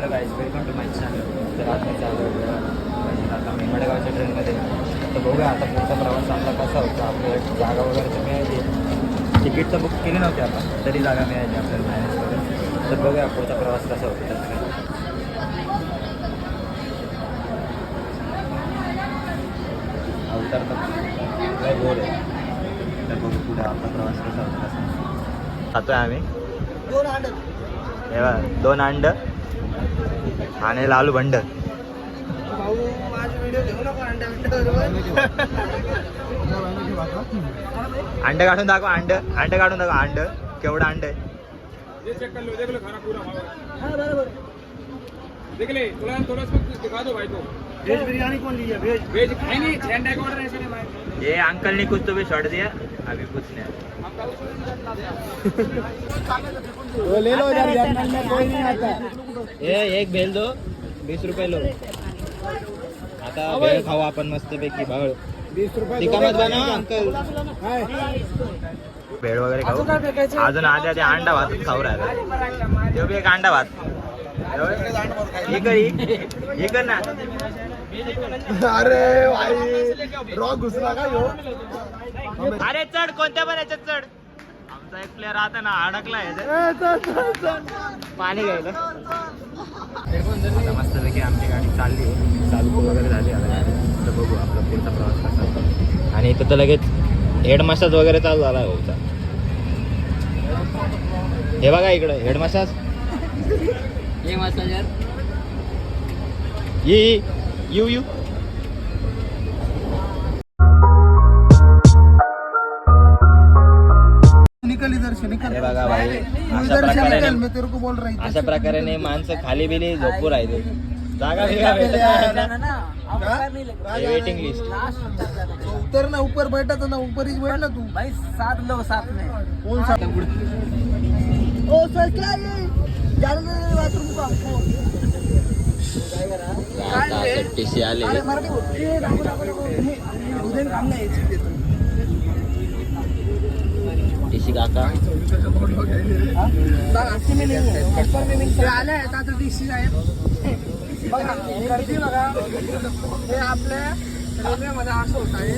Guys welcome to my channel. तर आता चालू आता मी मडगावच्या ट्रेनमध्ये. तर बघूया आता पुढचा प्रवास आमचा कसा होता. आपल्याला जागा वगैरे तर मिळाली, तिकीट तर बुक केली नव्हती आपण, तरी जागा मिळाली आपल्याला मॅनेज करून. तर बघूया पुढचा प्रवास कसा होता. अवतार तर बोर आहे. तर बघू पुढे आपला प्रवास कसा होता कसा खातोय आम्ही. हे बघा 2 अंड आणि लालू भंड. अंड काढून दाखव. अंड काढून दाखव. अंड केवढं अंड आहे. वेज बिरयानी कौन ली है? वेज खाएंगे, झंडा का ऑर्डर ऐसे नहीं भाई. ये अंकल ने कुछ तो भी छोड़ दिया, अभी कुछ नहीं. तो ले लो यार, जंगल में कोई नहीं आता. ये एक भेल दो, 20 रुपये लो. आता भेळ खाऊ आपण मस्तपैकी. भाळ 20 रुपये तिकामत बनवा अंकल. भेळ वगैरे खाऊ. अजून आधी अंडा भात खाऊ राहिला. तो बी एक अंडा भात. हे कर ना. अरे भाई रॉ घुसला का यो. अरे चढ, कोणत्या पण याच्यात चढ. आमचा एक प्लेअर आता ना अडकला पाणी घ्यायला. आता मस्तपैकी आमची गाडी चालली, चालू वगैरे झाली आता गाडी. तर बघू आपला पुढचा प्रवास कसा होता. आणि इथं तर लगेच हेड मसाज वगैरे चालू झाला भाऊचा. हे बघा इकडं हेड मसाज. ये मसाज यार. यू निकल इधर से निकल. हे बघा भाई, इधर से निकल, मैं तेरे को बोल रही थी. अशा प्रकारे माणसं खाली बिली झोपू राहिले. जागा बिगा वेटिंग लिस्ट. उतर ना, ऊपर बैठा था ना, ऊपर ही बैठ ना तू. भाई 7 लोग साथ में. कौन सा? ओ सर क्या ये जाने बाथरूम को आपको. टीसी आले. अरे मराठी बोल. ये उधर काम नाही यायची देतो. टीसी काका आले आहेत आता टीसी आहे. बघा गर्दी बघा. हे आपल्या रेल्वेमध्ये असं होत आहे.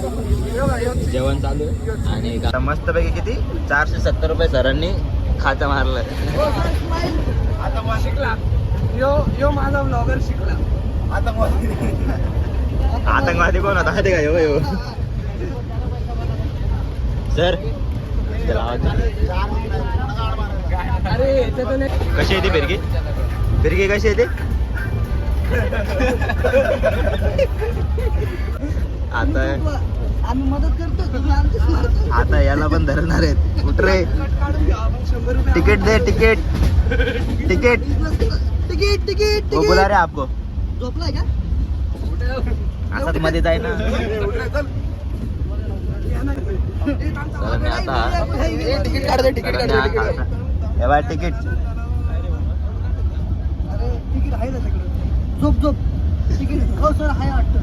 जेवण चालू आहे. आणि आता मस्तपैकी किती 470 रुपये सरांनी खातं मारलं. आता शिकला यो माझा ब्लॉगर शिकला. आतंकवादी कोण होता माहिती का? यो सर अरे याच्यातून कशी येते फिरकी? फिरकी कशी येते? आता आम्ही मदत करतो. आता याला पण धरणार आहेत. कुठं रे? तिकीट दे. तिकीट तिकीट तिकीट वो बुला रहे आपको. झोपलाय का? असंच मध्ये जाय ना. सरांनी आता तिकीट काढ दे. तिकीट काढ दे. हे बाय तिकीट. अरे तिकीट आहे ना तिकडे. झोप तिकीट. हो सर आहे वाटतं.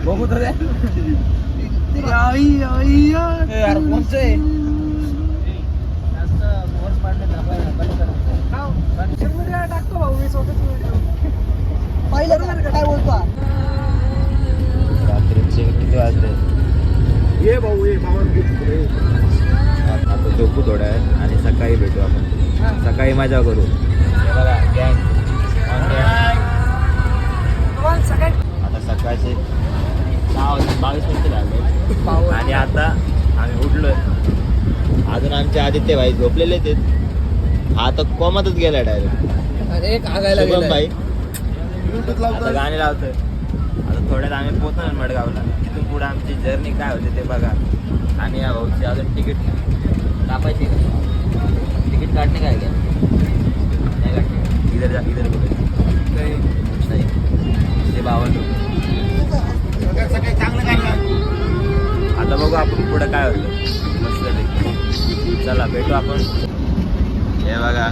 बघू तर यार कोणचं आहे. टाकतो भाऊ मी स्वतःच व्हिडिओ. पाहिलं काय बोलतो. रात्रीचे किती वाजले? ये भाऊ ये आता झोपू थोड्या आहे आणि सकाळी भेटू आपण. सकाळी मजा करू. हे बघा गँग. आता सकाळचे 22 मिनिटं झाले आणि आता आम्ही उठलोय. अजून आमचे आदित्य भाई झोपलेले आहेत. हा तर कोमातच गेला डायरेक्ट. अरे कागायला शुभम भाई आता गाणे लावतोय. आता थोड्यात आम्ही पोहोचणार मडगावला. तिथून पुढे आमची जर्नी काय होते ते बघा. आणि या भाऊची अजून तिकीट कापायची. तिकीट काढणे काय घ्या नाही काढणे. इधर जा इधर बघायचं नाही. ते 52 रुपये. आता बघू आपण पुढं काय होतं. मस्त चला भेटू आपण. हे बघा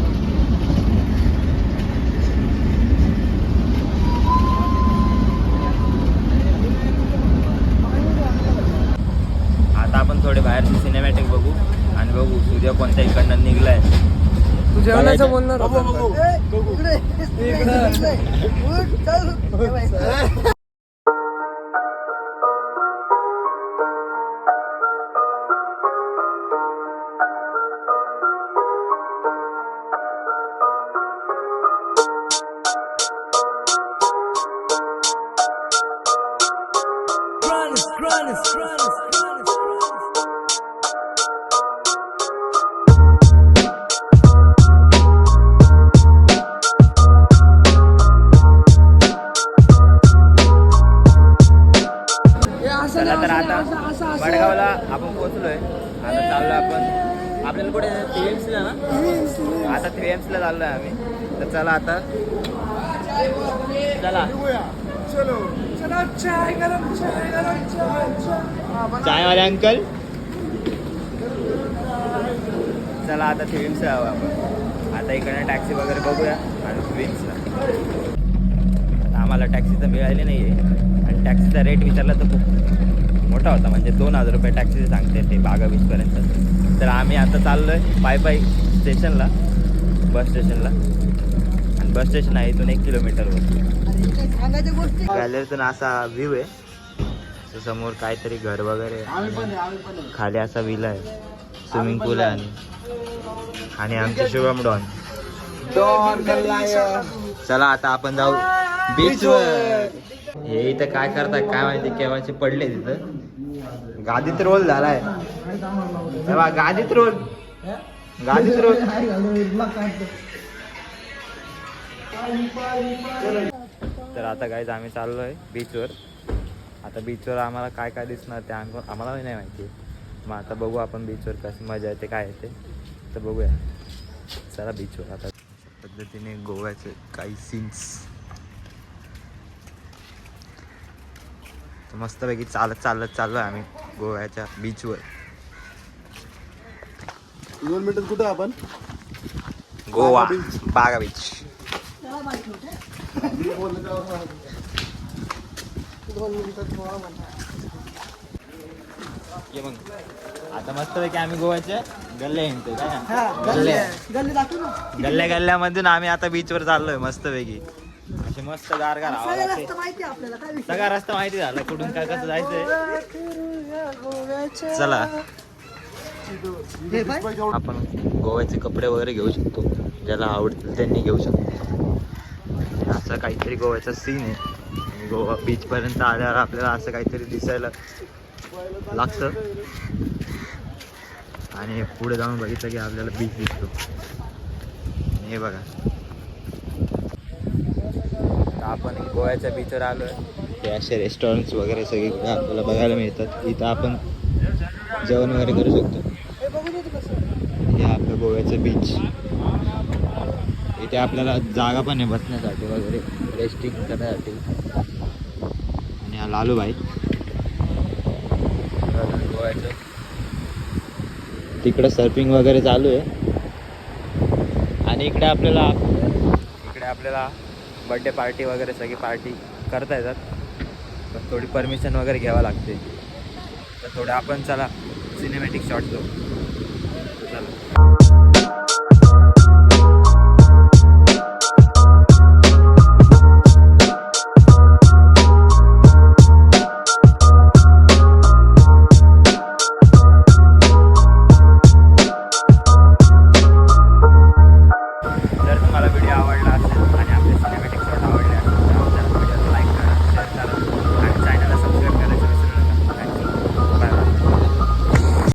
आता आपण थोडे बाहेरचे सिनेमॅटिक बघू आणि बघू सूर्य कोणत्या इकडनं निघलाय. तू जेवणाचं बोलणार होता. उठ, चल. हे बाई. हे असं चला नाही, तर असं आता नाही, असं, असं. मडगावला आपण पोहोचलोय. आता चाललोय आपण आपल्याला कुठे TMC ना आता TMC ला चाललोय आम्ही. तर चला आता चला चला, चाय गरम, चाय गरम, चाय, चाय. हा, बना. चायवाले अंकल. चला आता TMC जाऊ आपण. आता इकडनं टॅक्सी वगैरे बघूया आणि TMCला. आम्हाला टॅक्सी तर मिळाली नाही आहे आणि टॅक्सीचा रेट विचारला तर खूप मोठा होता. म्हणजे 2000 रुपये टॅक्सी सांगते ते बागा बीचपर्यंत. तर आम्ही आता चाललो आहे पायी स्टेशनला, बस स्टेशनला. आणि बस स्टेशन आहे इथून 1 किलोमीटरवर. सांगायच्या गोष्टी. गॅलरीतून असा व्ह्यू आहे. तर समोर काहीतरी घर वगैरे आहे. खाली असा विला आहे, स्विमिंग पूल आहे आणि आमचे शुभम डॉन. चला आता आपण जाऊ बीचवर. हे इथं काय करतात काय माहिती, केव्हाचे पडले तिथं. गादीत रोल झालाय तेव्हा, गादीत रोल. तर आता गाईज आम्ही चाललोय बीचवर. आता बीचवर आम्हाला काय काय दिसणार ते आम्हाला नाही माहिती. मग आता बघू आपण बीचवर कशी मजा येते काय येते तर बघूया. चला बीचवर. आता अशा पद्धतीने गोव्याचे काही सीन्स. तर मस्तपैकी चालत चाललोय आम्ही गोव्याच्या बीचवर. 2 मिनिटात कुठं आपण गोवा बागा बीच. 2 मिनिटात गोवा म्हणा. ये मग आता मस्तपैकी आम्ही गोव्याच्या गल्ल्या हिंडतोय काय ना. हा, गल्ली दाखव ना. गल्ल्यामधून आम्ही आता बीचवर चाललोय मस्तपैकी. असे मस्त गारगार हवा सगळं लागते. रस्ता माहिती आहे आपल्याला, काय विषय. सगळा रस्ता माहिती झाला कुठून काय कसं जायचंय. गोव्याच्या. चला हे पाय. आपण गोव्याचे कपडे वगैरे घेऊ शकतो, ज्याला आवडतील त्यांनी घेऊ शकतो. असं काहीतरी गोव्याचा सीन आहे. आणि गोवा बीचपर्यंत आल्यावर आपल्याला असं काहीतरी दिसायला लागतं. आणि पुढे जाऊन बघितलं की आपल्याला बीच दिसतो. हे बघा आपण गोव्याच्या बीचवर आलो आहे. हे असे रेस्टॉरंट्स वगैरे सगळे आपल्याला बघायला मिळतात. इथं आपण जेवण वगैरे करू शकतो. हे बघू दे तू कसं. हे आपलं गोव्याचं बीच. इथे आपल्याला जागा पण आहे बसण्यासाठी वगैरे, रेस्टिंग करण्यासाठी. आणि हा लालूबाई गोव्याचं. तिकडं सर्फिंग वगैरे चालू आहे. आणि इकडे आपल्याला बड्डे पार्टी वगैरे सगळी पार्टी करता येतात. पण थोडी परमिशन वगैरे घ्यावं लागते. तर थोडं आपण चला सिनेमॅटिक शॉट घेऊ. चला